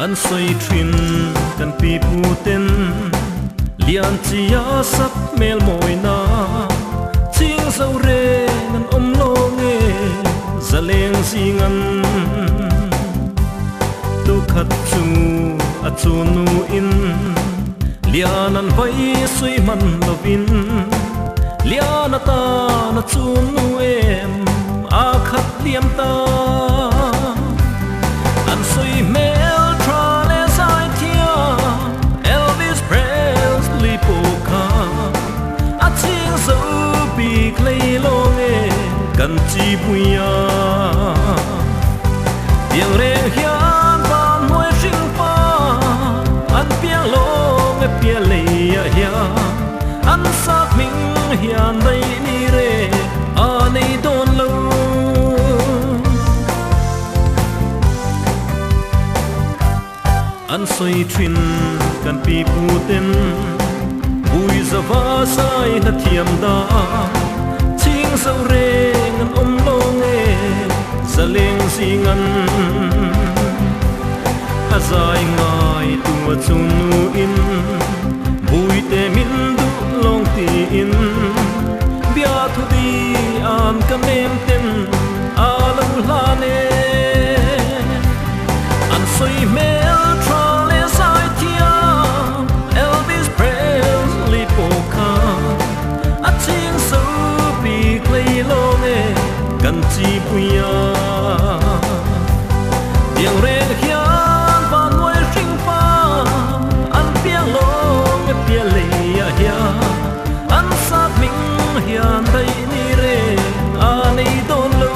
an soi thin kan pi pu ten lian chia sap mel moi na ching zo re nan om lo nge zaleng singan tu khat chu a chu nu in lian an vai sui man lovin lian ta na chu nu em a khat liam ta an sui mel tra le sai tia Elvis Presley poka a ching zo bi klei lo nge kan Chibuia tiếng reng hian van muai sing pa an piang lo nge pia le ya an sak ming hian dai ni re a nei don lo an soi thin kan pi pu ten bui za va sai na thiam da ching zo reng an om lo nge zaleng singan a zai ngai tu chu nu in bui te min du long ti in bia thu di an ka mem ten a lo la ne an soi mel tra le sai tia Elvis Presley poka a ching so bi klei lo nge kan Chibuia tiếng reng hian van muai sing pa an piang lo nge pia le ya an sak ming hian dai ni re a nei don lo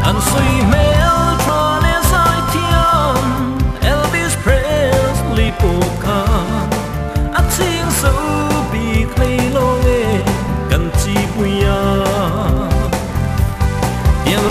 an soi mel tra le sai thiam Elvis Presley poka a ching so bi klei lo nge kan Chibuia tiếng